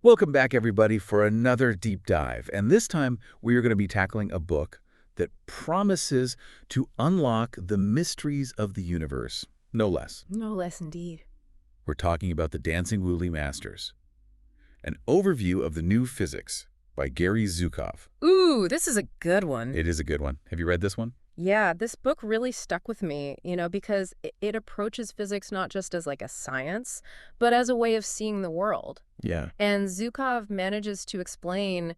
Welcome back, everybody, for another deep dive. And this time, we are going to be tackling a book that promises to unlock the mysteries of the universe, no less. No less indeed. We're talking about the Dancing Woolly Masters, an overview of the new physics by Gary Zukov. Ooh, this is a good one. It is a good one. Have you read this one? Yeah, this book really stuck with me, because it approaches physics not just as like a science, but as a way of seeing the world. Yeah. And Zukov manages to explain,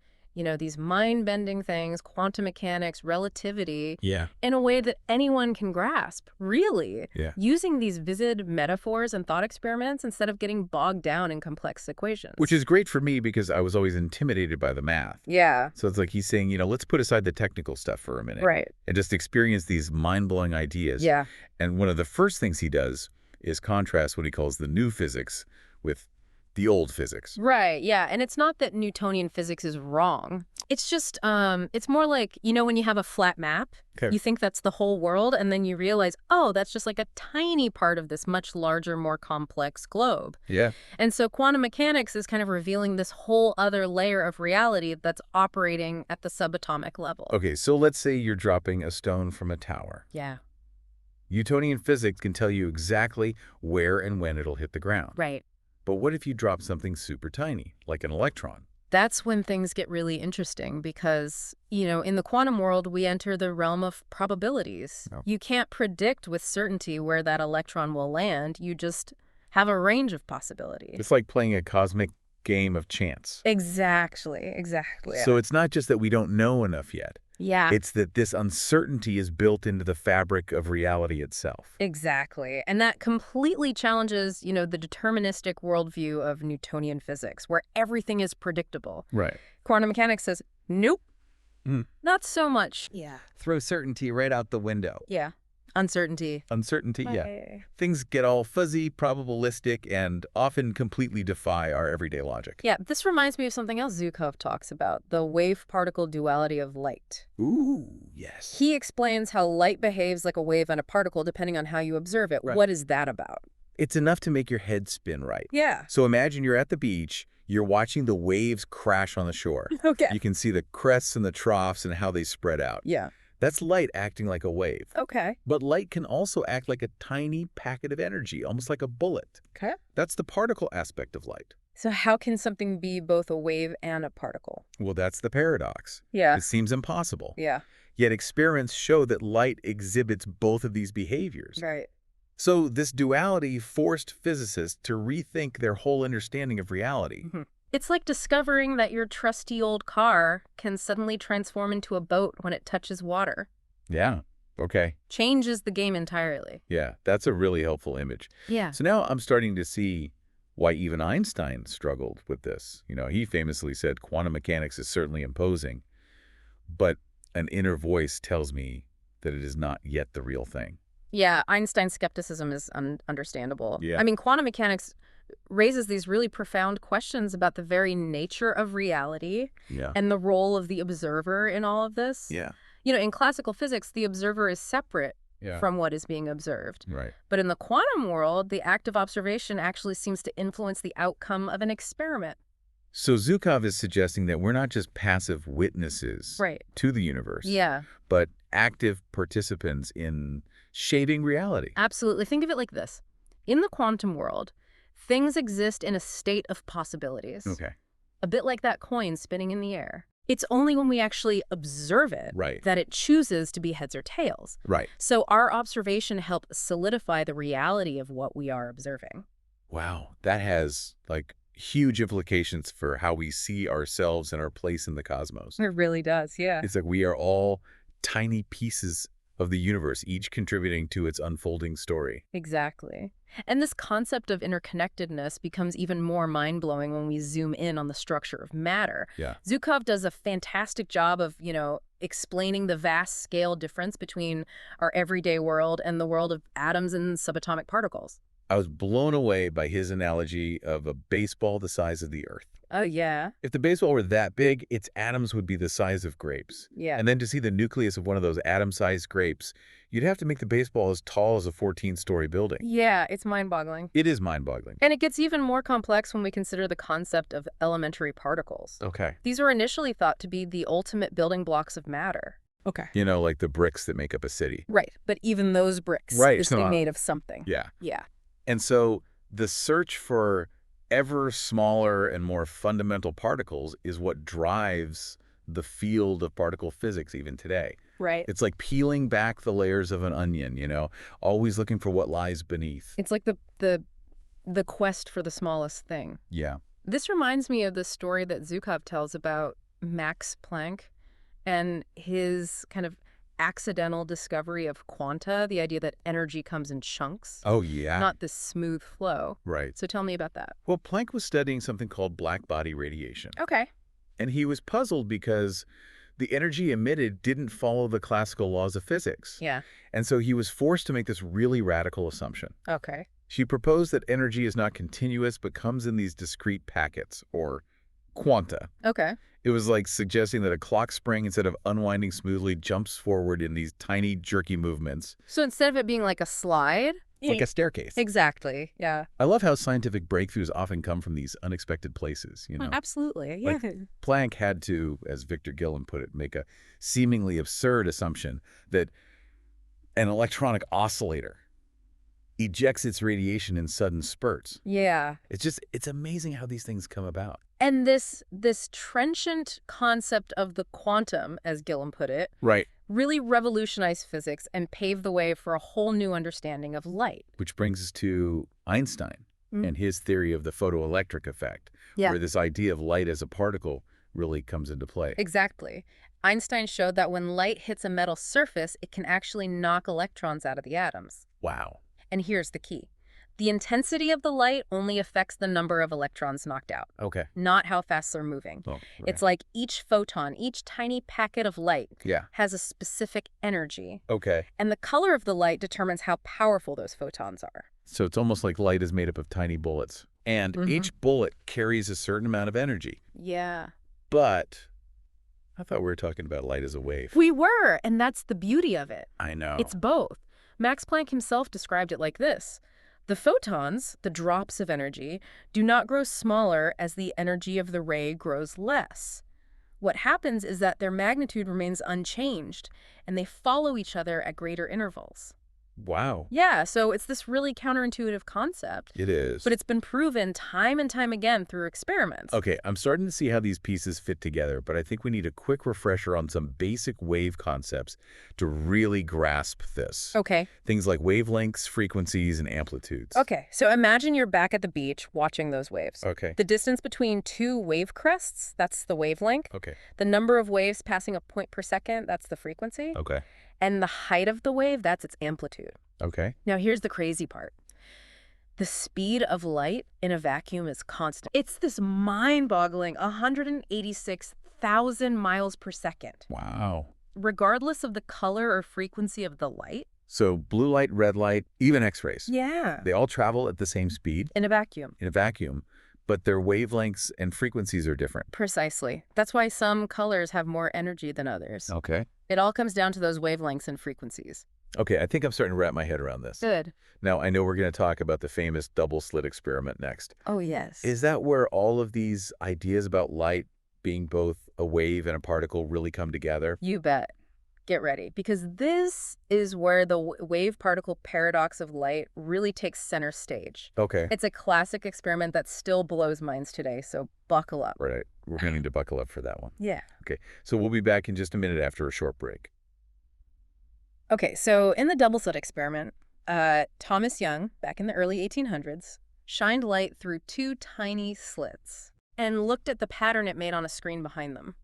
these mind-bending things, quantum mechanics, relativity, Yeah. in a way that anyone can grasp, really, Yeah. using these vivid metaphors and thought experiments instead of getting bogged down in complex equations. Which is great for me because I was always intimidated by the math. Yeah, So it's like he's saying, let's put aside the technical stuff for a minute. right. And just experience these mind-blowing ideas. Yeah. And one of the first things he does is contrast what he calls the new physics with the old physics. Right, yeah. And it's not that Newtonian physics is wrong. It's just, it's more like, when you have a flat map, Okay. you think that's the whole world, and then you realize, oh, that's just like a tiny part of this much larger, more complex globe. Yeah. And so quantum mechanics is kind of revealing this whole other layer of reality that's operating at the subatomic level. Okay, so let's say you're dropping a stone from a tower. Yeah, Newtonian physics can tell you exactly where and when it'll hit the ground. right. But what if you drop something super tiny, like an electron? That's when things get really interesting because, in the quantum world, we enter the realm of probabilities. Oh. You can't predict with certainty where that electron will land. You just have a range of possibilities. It's like playing a cosmic game of chance. Exactly. So it's not just that we don't know enough yet. Yeah, It's that this uncertainty is built into the fabric of reality itself. exactly. And that completely challenges, the deterministic worldview of Newtonian physics, where everything is predictable. Right. Quantum mechanics says, nope, Mm. not so much. Yeah. Throw certainty right out the window. Yeah. Uncertainty. Uncertainty, yeah. Right. Things get all fuzzy, probabilistic, and often completely defy our everyday logic. Yeah, this reminds me of something else Zukov talks about, the wave-particle duality of light. Ooh, yes. He explains how light behaves like a wave and a particle depending on how you observe it. Right. What is that about? It's enough to make your head spin right. Yeah. So imagine you're at the beach, you're watching the waves crash on the shore. Okay. You can see the crests and the troughs and how they spread out. Yeah. That's light acting like a wave. Okay. But light can also act like a tiny packet of energy, almost like a bullet. Okay. That's the particle aspect of light. So how can something be both a wave and a particle? Well, that's the paradox. Yeah. It seems impossible. Yeah. Yet experiments show that light exhibits both of these behaviors. Right. So this duality forced physicists to rethink their whole understanding of reality. Mhm. It's like discovering that your trusty old car can suddenly transform into a boat when it touches water. Yeah. Okay. Changes the game entirely. Yeah, that's a really helpful image. Yeah. So now I'm starting to see why even Einstein struggled with this. He famously said quantum mechanics is certainly imposing, but an inner voice tells me that it is not yet the real thing. Yeah, Einstein's skepticism is understandable. Yeah. I mean, quantum mechanics raises these really profound questions about the very nature of reality Yeah. and the role of the observer in all of this. Yeah. In classical physics, the observer is separate Yeah. from what is being observed. Right. But in the quantum world, the act of observation actually seems to influence the outcome of an experiment. So Zukov is suggesting that we're not just passive witnesses Right. to the universe, Yeah, but active participants in shaping reality. absolutely. Think of it like this. In the quantum world, things exist in a state of possibilities. Okay. A bit like that coin spinning in the air. It's only when we actually observe it Right. that it chooses to be heads or tails. Right. So our observation helps solidify the reality of what we are observing. Wow. That has huge implications for how we see ourselves and our place in the cosmos. It really does, yeah. It's like we are all tiny pieces of the universe, each contributing to its unfolding story. Exactly. And this concept of interconnectedness becomes even more mind-blowing when we zoom in on the structure of matter. Yeah. Zukov does a fantastic job of, explaining the vast scale difference between our everyday world and the world of atoms and subatomic particles. I was blown away by his analogy of a baseball the size of the Earth. Oh, yeah. If the baseball were that big, its atoms would be the size of grapes. Yeah. And then to see the nucleus of one of those atom-sized grapes, you'd have to make the baseball as tall as a 14-story building. Yeah, it's mind-boggling. It is mind-boggling. And it gets even more complex when we consider the concept of elementary particles. Okay. These were initially thought to be the ultimate building blocks of matter. Okay. You know, like the bricks that make up a city. Right, but even those bricks Right, is come on. made of something. Yeah. Yeah. And so the search for ever smaller and more fundamental particles is what drives the field of particle physics even today. Right. It's like peeling back the layers of an onion, you know, always looking for what lies beneath. It's like the quest for the smallest thing. Yeah. This reminds me of the story that Zukov tells about Max Planck and his kind of accidental discovery of quanta, the idea that energy comes in chunks, Oh, yeah. not this smooth flow. Right. So tell me about that. Well, Planck was studying something called black body radiation. Okay. And he was puzzled because the energy emitted didn't follow the classical laws of physics. Yeah. And so he was forced to make this really radical assumption. Okay. She proposed that energy is not continuous but comes in these discrete packets, or quanta. Okay. It was like suggesting that a clock spring, instead of unwinding smoothly, jumps forward in these tiny, jerky movements, So instead of it being like a slide? like a staircase. Exactly. Yeah. I love how scientific breakthroughs often come from these unexpected places, you know? Absolutely. Yeah. Like Planck had to, as Victor Gillen put it, make a seemingly absurd assumption that an electronic oscillator ejects its radiation in sudden spurts. Yeah. It's amazing how these things come about. And this trenchant concept of the quantum, as Gillen put it, Right. really revolutionized physics and paved the way for a whole new understanding of light. Which brings us to Einstein and his theory of the photoelectric effect, where this idea of light as a particle really comes into play. Exactly. Einstein showed that when light hits a metal surface, it can actually knock electrons out of the atoms. Wow. And here's the key. The intensity of the light only affects the number of electrons knocked out, Okay. not how fast they're moving. Oh, right. It's like each photon, each tiny packet of light Yeah. has a specific energy. Okay. And the color of the light determines how powerful those photons are. So it's almost like light is made up of tiny bullets. And each bullet carries a certain amount of energy. Yeah. But I thought we were talking about light as a wave. We were, and that's the beauty of it. I know. It's both. Max Planck himself described it like this. The photons, the drops of energy, do not grow smaller as the energy of the ray grows less. What happens is that their magnitude remains unchanged, and they follow each other at greater intervals. Wow. Yeah, so it's this really counterintuitive concept, It is. but it's been proven time and time again through experiments. Okay, I'm starting to see how these pieces fit together, but I think we need a quick refresher on some basic wave concepts to really grasp this. Okay. Things like wavelengths, frequencies, and amplitudes. Okay, so imagine you're back at the beach watching those waves. Okay. The distance between two wave crests, that's the wavelength. Okay. The number of waves passing a point per second, that's the frequency. Okay. And the height of the wave, that's its amplitude. Okay. Now, here's the crazy part. The speed of light in a vacuum is constant. It's this mind-boggling 186,000 miles per second. Wow. Regardless of the color or frequency of the light. So blue light, red light, even X-rays. Yeah. They all travel at the same speed In a vacuum. in a vacuum, but their wavelengths and frequencies are different. Precisely. That's why some colors have more energy than others. Okay. It all comes down to those wavelengths and frequencies. Okay, I think I'm starting to wrap my head around this. Good. Now, I know we're going to talk about the famous double slit experiment next. Oh, yes. Is that where all of these ideas about light being both a wave and a particle really come together? You bet. Get ready, because this is where the wave-particle paradox of light really takes center stage. Okay. It's a classic experiment that still blows minds today, so buckle up. Right. We're going to need to buckle up for that one. Yeah. Okay. So we'll be back in just a minute after a short break. Okay, so in the double slit experiment, Thomas Young, back in the early 1800s, shined light through two tiny slits and looked at the pattern it made on a screen behind them.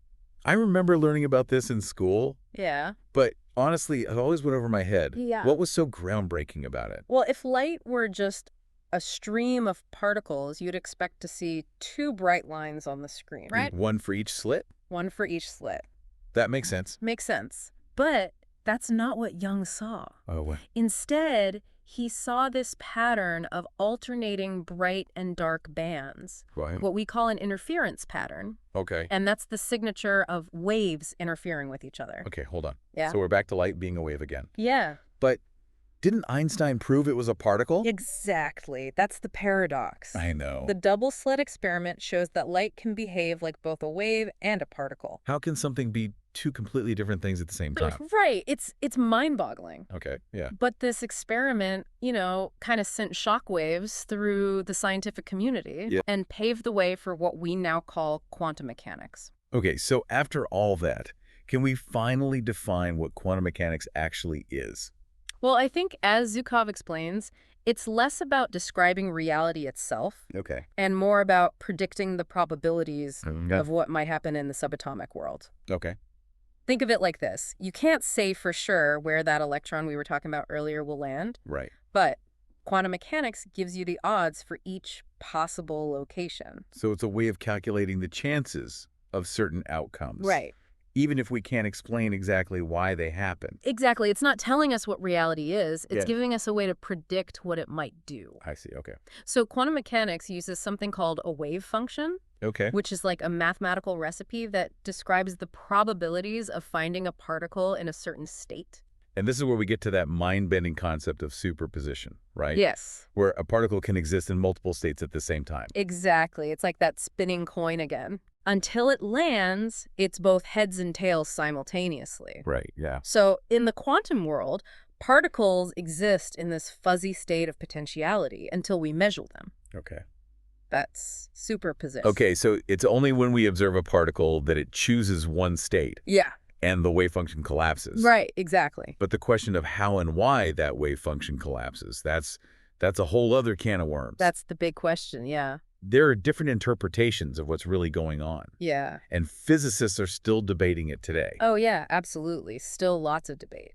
I remember learning about this in school, Yeah. but honestly, it always went over my head. Yeah. What was so groundbreaking about it? Well, if light were just a stream of particles, you'd expect to see two bright lines on the screen, right? One for each slit? One for each slit. That makes sense. Makes sense. But that's not what Young saw. Oh, what? Instead, He saw this pattern of alternating bright and dark bands, Right. what we call an interference pattern. Okay. And that's the signature of waves interfering with each other. Okay, hold on. Yeah. So we're back to light being a wave again. Yeah. But didn't Einstein prove it was a particle? Exactly. That's the paradox. I know. The double slit experiment shows that light can behave like both a wave and a particle. How can something be two completely different things at the same time? Right. It's mind-boggling. Okay, yeah. But this experiment, kind of sent shockwaves through the scientific community Yeah. and paved the way for what we now call quantum mechanics. Okay, so after all that, can we finally define what quantum mechanics actually is? Well, I think, as Zukov explains, it's less about describing reality itself Okay. and more about predicting the probabilities Yeah. of what might happen in the subatomic world. Okay. Think of it like this. You can't say for sure where that electron we were talking about earlier will land, Right. but quantum mechanics gives you the odds for each possible location. So it's a way of calculating the chances of certain outcomes. Right. Even if we can't explain exactly why they happen. Exactly. It's not telling us what reality is. It's Yeah. giving us a way to predict what it might do. I see, okay. So quantum mechanics uses something called a wave function, Okay. which is like a mathematical recipe that describes the probabilities of finding a particle in a certain state. And this is where we get to that mind-bending concept of superposition, right? Yes, Where a particle can exist in multiple states at the same time. exactly. It's like that spinning coin again. Until it lands, it's both heads and tails simultaneously. Right, yeah. So in the quantum world, particles exist in this fuzzy state of potentiality until we measure them. Okay. That's superposition. Okay, so it's only when we observe a particle that it chooses one state Yeah, and the wave function collapses. right, exactly. But the question of how and why that wave function collapses, that's a whole other can of worms. That's the big question, yeah. There are different interpretations of what's really going on. Yeah. And physicists are still debating it today. Oh, yeah, absolutely. Still lots of debate.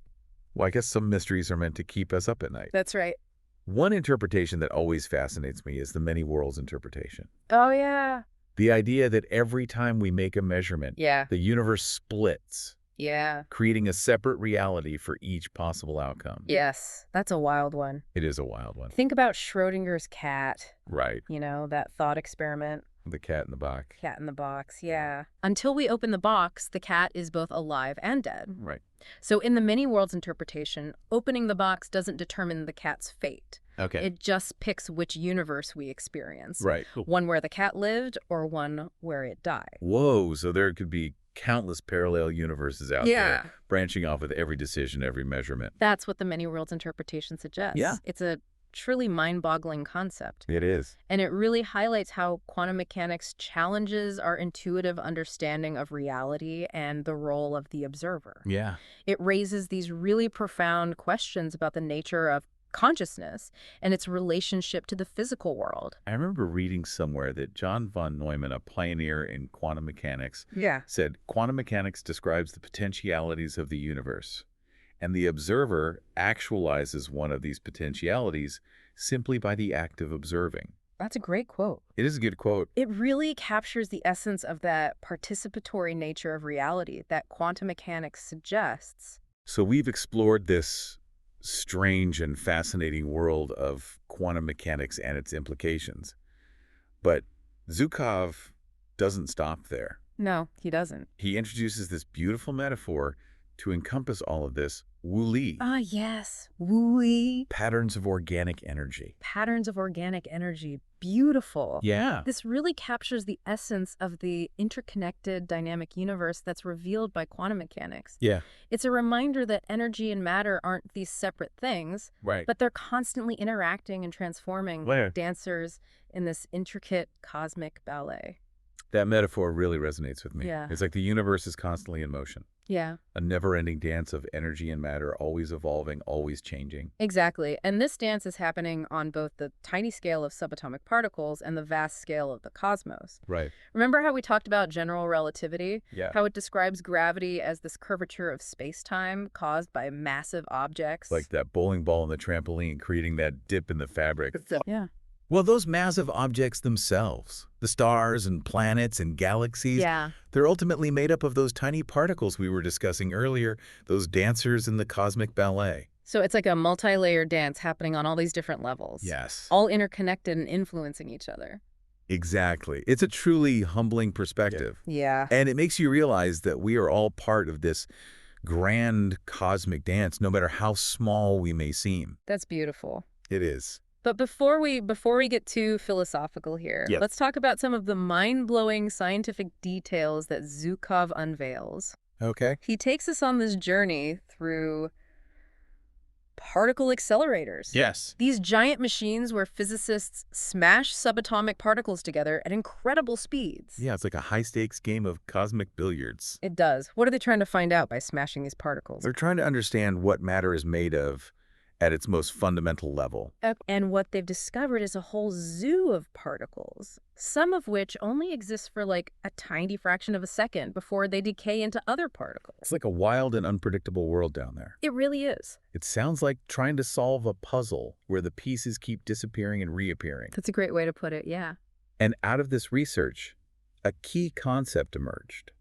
Well, I guess some mysteries are meant to keep us up at night. That's right. One interpretation that always fascinates me is the many worlds interpretation. Oh, yeah. The idea that every time we make a measurement, Yeah. the universe splits, Yeah. creating a separate reality for each possible outcome. Yes. That's a wild one. It is a wild one. Think about Schrodinger's cat, Right. that thought experiment. The cat in the box. Cat in the box, yeah. Until we open the box, the cat is both alive and dead. Right. So in the many worlds interpretation, opening the box doesn't determine the cat's fate. Okay. It just picks which universe we experience. Right. One where the cat lived or one where it died. Whoa, so there could be countless parallel universes out there, branching off with every decision, every measurement. That's what the many worlds interpretation suggests. Yeah. It's a truly mind-boggling concept. It is. And it really highlights how quantum mechanics challenges our intuitive understanding of reality and the role of the observer. Yeah. It raises these really profound questions about the nature of consciousness and its relationship to the physical world. I remember reading somewhere that John von Neumann, a pioneer in quantum mechanics, Yeah. said quantum mechanics describes the potentialities of the universe, and the observer actualizes one of these potentialities simply by the act of observing. That's a great quote. It is a good quote. It really captures the essence of that participatory nature of reality that quantum mechanics suggests. So we've explored this strange and fascinating world of quantum mechanics and its implications. But Zukov doesn't stop there. No, he doesn't. He introduces this beautiful metaphor to encompass all of this, Wu-Li, Ah, yes. Wooey. patterns of organic energy. Patterns of organic energy. Beautiful. Yeah. This really captures the essence of the interconnected dynamic universe that's revealed by quantum mechanics. Yeah. It's a reminder that energy and matter aren't these separate things, Right. but they're constantly interacting and transforming Where? dancers in this intricate cosmic ballet. That metaphor really resonates with me. Yeah. It's like the universe is constantly in motion. Yeah, A never-ending dance of energy and matter, always evolving, always changing. exactly. And this dance is happening on both the tiny scale of subatomic particles and the vast scale of the cosmos. Right. Remember how we talked about general relativity? Yeah. How it describes gravity as this curvature of space-time caused by massive objects? Like that bowling ball and the trampoline creating that dip in the fabric. Yeah. Well, those massive objects themselves, the stars and planets and galaxies, Yeah. they're ultimately made up of those tiny particles we were discussing earlier, those dancers in the cosmic ballet. So it's like a multi-layered dance happening on all these different levels, Yes. all interconnected and influencing each other. Exactly. It's a truly humbling perspective. Yeah. And it makes you realize that we are all part of this grand cosmic dance, no matter how small we may seem. That's beautiful. It is. But before we get too philosophical here, Yes. let's talk about some of the mind-blowing scientific details that Zhukov unveils. Okay. He takes us on this journey through particle accelerators. Yes. These giant machines where physicists smash subatomic particles together at incredible speeds. Yeah, it's like a high-stakes game of cosmic billiards. It does. What are they trying to find out by smashing these particles? They're trying to understand what matter is made of at its most fundamental level. And what they've discovered is a whole zoo of particles, some of which only exist for like a tiny fraction of a second before they decay into other particles. It's like a wild and unpredictable world down there. It really is. It sounds like trying to solve a puzzle where the pieces keep disappearing and reappearing. That's a great way to put it, yeah. And out of this research, a key concept emerged.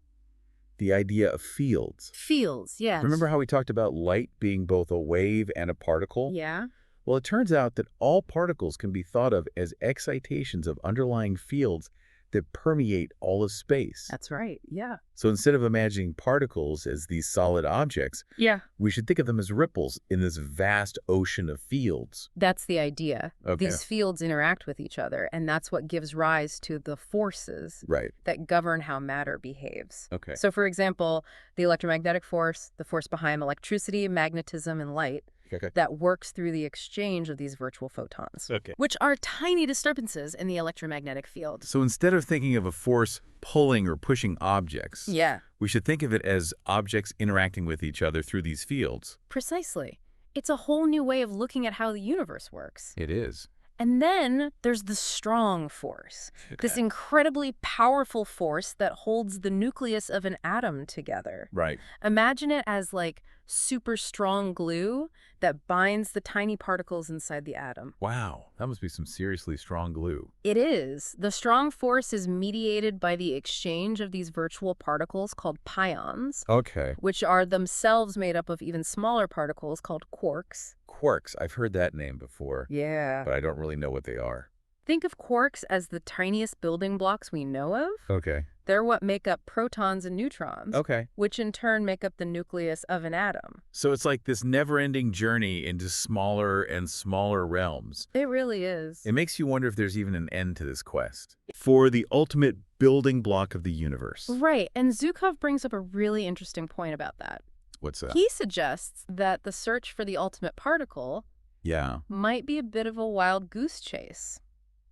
The idea of fields. Fields, yes. Remember how we talked about light being both a wave and a particle? Yeah. Well, it turns out that all particles can be thought of as excitations of underlying fields that permeate all of space. That's right, yeah. So instead of imagining particles as these solid objects, Yeah. we should think of them as ripples in this vast ocean of fields. That's the idea. Okay. These fields interact with each other, and that's what gives rise to the forces Right. that govern how matter behaves. Okay. So, for example, the electromagnetic force, the force behind electricity, magnetism, and light, Okay. that works through the exchange of these virtual photons, Okay. which are tiny disturbances in the electromagnetic field. So instead of thinking of a force pulling or pushing objects, Yeah, we should think of it as objects interacting with each other through these fields. precisely. It's a whole new way of looking at how the universe works. It is. And then there's the strong force, this Okay. incredibly powerful force that holds the nucleus of an atom together. Right. Imagine it as like super strong glue that binds the tiny particles inside the atom. Wow, that must be some seriously strong glue. It is. The strong force is mediated by the exchange of these virtual particles called pions, Okay. which are themselves made up of even smaller particles called quarks. Quarks, I've heard that name before, Yeah. but I don't really know what they are. Think of quarks as the tiniest building blocks we know of. Okay. They're what make up protons and neutrons, Okay. which in turn make up the nucleus of an atom. So it's like this never-ending journey into smaller and smaller realms. It really is. It makes you wonder if there's even an end to this quest for the ultimate building block of the universe. Right, and Zhukov brings up a really interesting point about that. What's that? He suggests that the search for the ultimate particle Yeah. might be a bit of a wild goose chase.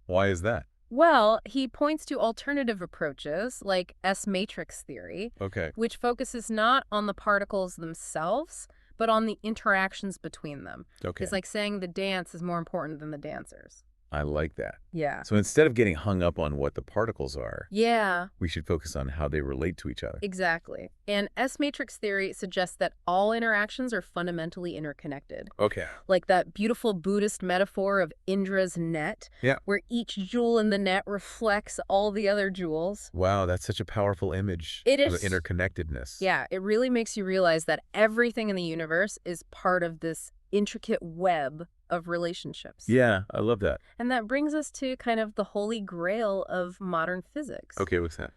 Why is that? Well, he points to alternative approaches like S-matrix theory, Okay. which focuses not on the particles themselves, but on the interactions between them. Okay. It's like saying the dance is more important than the dancers. I like that. Yeah. So instead of getting hung up on what the particles are, Yeah, we should focus on how they relate to each other. exactly. And S-matrix theory suggests that all interactions are fundamentally interconnected. Okay. Like that beautiful Buddhist metaphor of Indra's net, Yeah. where each jewel in the net reflects all the other jewels. Wow, that's such a powerful image It of is. interconnectedness. Yeah, it really makes you realize that everything in the universe is part of this intricate web of relationships. Yeah, I love that. And that brings us to kind of the holy grail of modern physics. Okay, what's that?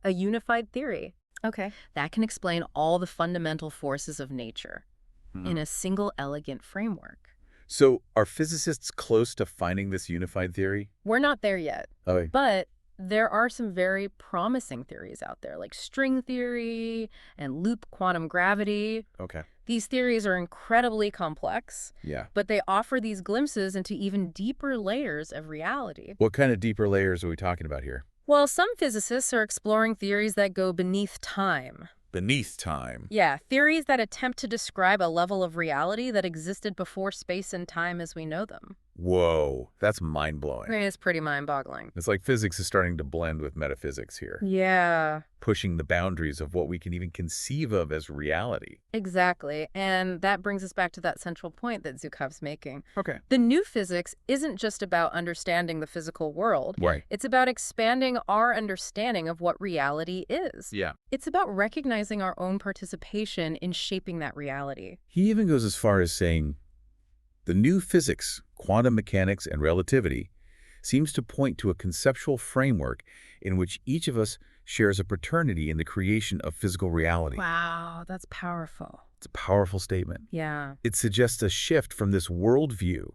A unified theory Okay. that can explain all the fundamental forces of nature Hmm. in a single elegant framework. So are physicists close to finding this unified theory? We're not there yet, Oh, but there are some very promising theories out there, like string theory and loop quantum gravity. okay. These theories are incredibly complex, Yeah. but they offer these glimpses into even deeper layers of reality. What kind of deeper layers are we talking about here? Well, some physicists are exploring theories that go beneath time. Beneath time. Yeah, theories that attempt to describe a level of reality that existed before space and time as we know them. Whoa, that's mind-blowing. It's pretty mind-boggling. It's like physics is starting to blend with metaphysics here, Yeah, pushing the boundaries of what we can even conceive of as reality. exactly. And that brings us back to that central point that Zhukov's making. Okay. The new physics isn't just about understanding the physical world. Right. It's about expanding our understanding of what reality is. Yeah. It's about recognizing our own participation in shaping that reality. He even goes as far as saying The new physics, quantum mechanics, and relativity seems to point to a conceptual framework in which each of us shares a paternity in the creation of physical reality. Wow, that's powerful. It's a powerful statement. Yeah. It suggests a shift from this worldview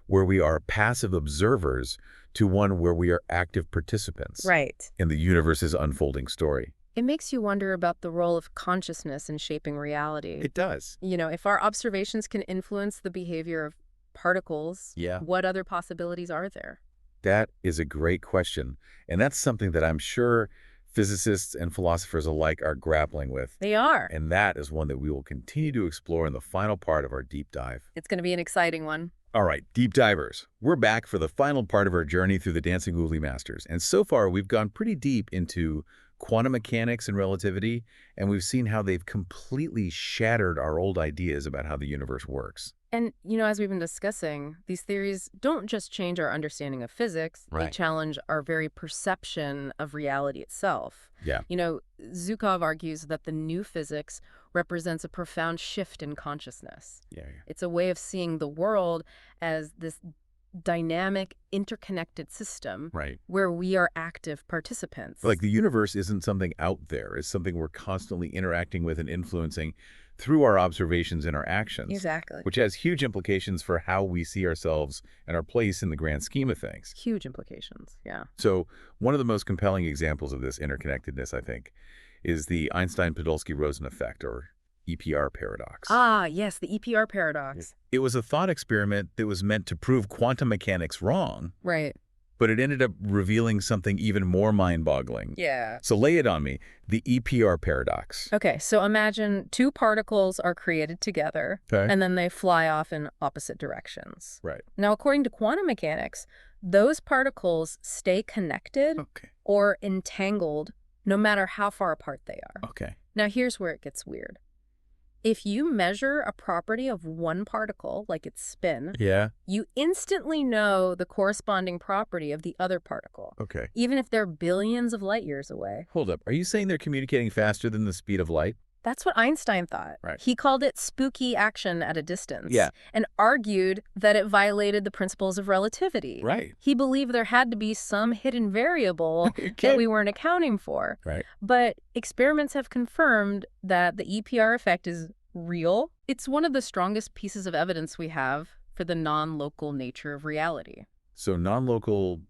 where we are passive observers to one where we are active participants Right. in the universe's unfolding story. It makes you wonder about the role of consciousness in shaping reality. It does. If our observations can influence the behavior of particles, Yeah. what other possibilities are there? That is a great question, and that's something that I'm sure physicists and philosophers alike are grappling with. They are. And that is one that we will continue to explore in the final part of our deep dive. It's going to be an exciting one. All right, deep divers, we're back for the final part of our journey through the Dancing Uli Masters. And so far, we've gone pretty deep into quantum mechanics and relativity, and we've seen how they've completely shattered our old ideas about how the universe works. And, as we've been discussing, these theories don't just change our understanding of physics, they Right. challenge our very perception of reality itself. Yeah. Zhukov argues that the new physics represents a profound shift in consciousness. Yeah. It's a way of seeing the world as this dynamic, interconnected system Right. where we are active participants. Like the universe isn't something out there. It's something we're constantly interacting with and influencing through our observations and our actions. Exactly. Which has huge implications for how we see ourselves and our place in the grand scheme of things. Huge implications, yeah. So one of the most compelling examples of this interconnectedness, I think, is the Einstein-Podolsky-Rosen effect, or EPR paradox. Ah, yes, the EPR paradox. It was a thought experiment that was meant to prove quantum mechanics wrong, Right. but it ended up revealing something even more mind-boggling. Yeah. So lay it on me, the EPR paradox. Okay, so imagine two particles are created together, Okay. and then they fly off in opposite directions. Right. Now, according to quantum mechanics, those particles stay connected Okay. or entangled no matter how far apart they are. Okay. Now, here's where it gets weird. If you measure a property of one particle, like its spin, Yeah. you instantly know the corresponding property of the other particle, Okay. even if they're billions of light years away. Hold up. Are you saying they're communicating faster than the speed of light? That's what Einstein thought. Right. He called it spooky action at a distance. Yeah. And argued that it violated the principles of relativity. Right. He believed there had to be some hidden variable You that can't- we weren't accounting for. Right. But experiments have confirmed that the EPR effect is real. It's one of the strongest pieces of evidence we have for the non-local nature of reality. So non-local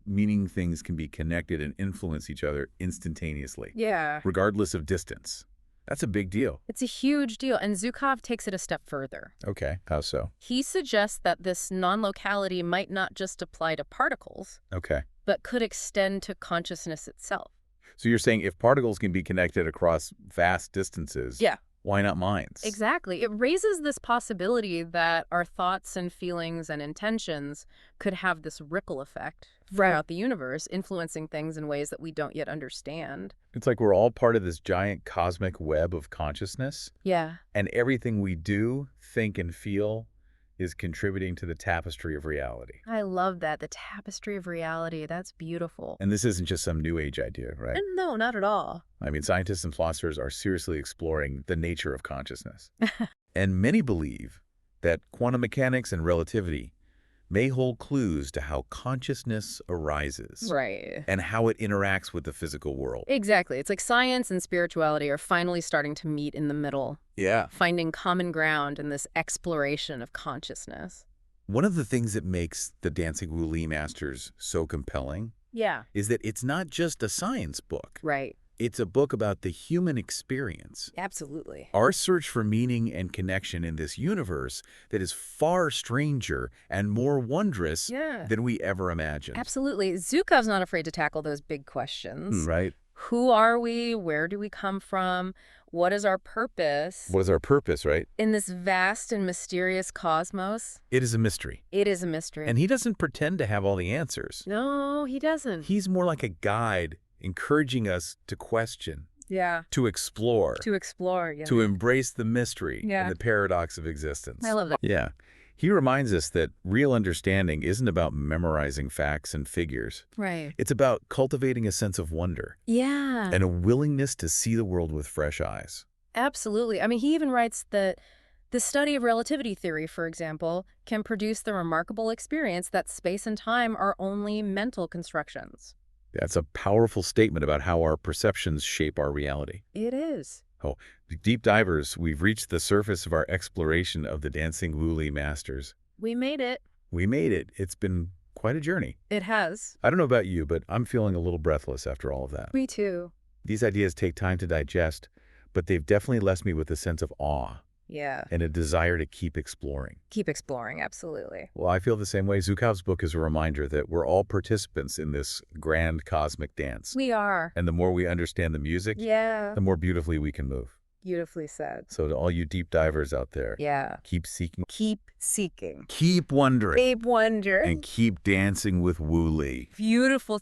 meaning things can be connected and influence each other instantaneously, Yeah. regardless of distance. That's a big deal. It's a huge deal, and Zhukov takes it a step further. Okay. How so? He suggests that this non-locality might not just apply to particles, Okay. but could extend to consciousness itself. So you're saying if particles can be connected across vast distances, Yeah. why not minds? Exactly. It raises this possibility that our thoughts and feelings and intentions could have this ripple effect throughout the universe, influencing things in ways that we don't yet understand. It's like we're all part of this giant cosmic web of consciousness, Yeah. and everything we do, think, and feel is contributing to the tapestry of reality. I love that. The tapestry of reality. That's beautiful. And this isn't just some new age idea, right? And no, not at all. I mean, scientists and philosophers are seriously exploring the nature of consciousness. And many believe that quantum mechanics and relativity may hold clues to how consciousness arises Right. and how it interacts with the physical world. Exactly. It's like science and spirituality are finally starting to meet in the middle, Yeah. finding common ground in this exploration of consciousness. One of the things that makes the Dancing Uli Masters so compelling Yeah. is that it's not just a science book. Right. It's a book about the human experience. Absolutely. Our search for meaning and connection in this universe that is far stranger and more wondrous Yeah. than we ever imagined. Absolutely. Zhukov's not afraid to tackle those big questions. Right? Who are we? Where do we come from? What is our purpose? What is our purpose, right? In this vast and mysterious cosmos? It is a mystery. It is a mystery. And he doesn't pretend to have all the answers. No, he doesn't. He's more like a guide, encouraging us to question, Yeah. to explore, To explore. Yeah. to embrace the mystery Yeah. and the paradox of existence. I love that. Yeah. He reminds us that real understanding isn't about memorizing facts and figures. Right. It's about cultivating a sense of wonder Yeah. and a willingness to see the world with fresh eyes. Absolutely. I mean, he even writes that The study of relativity theory, for example, can produce the remarkable experience that space and time are only mental constructions. That's a powerful statement about how our perceptions shape our reality. It is. Oh, deep divers, we've reached the surface of our exploration of the dancing Wooly masters. We made it. We made it. It's been quite a journey. It has. I don't know about you, but I'm feeling a little breathless after all of that. Me too. These ideas take time to digest, but they've definitely left me with a sense of awe Yeah. and a desire to keep exploring. Keep exploring, absolutely. Well, I feel the same way. Zukav's book is a reminder that we're all participants in this grand cosmic dance. We are. And the more we understand the music, Yeah. the more beautifully we can move. Beautifully said. So to all you deep divers out there, Yeah. keep seeking, Keep seeking. keep wondering, Keep wondering. and keep dancing with Wooly. Beautiful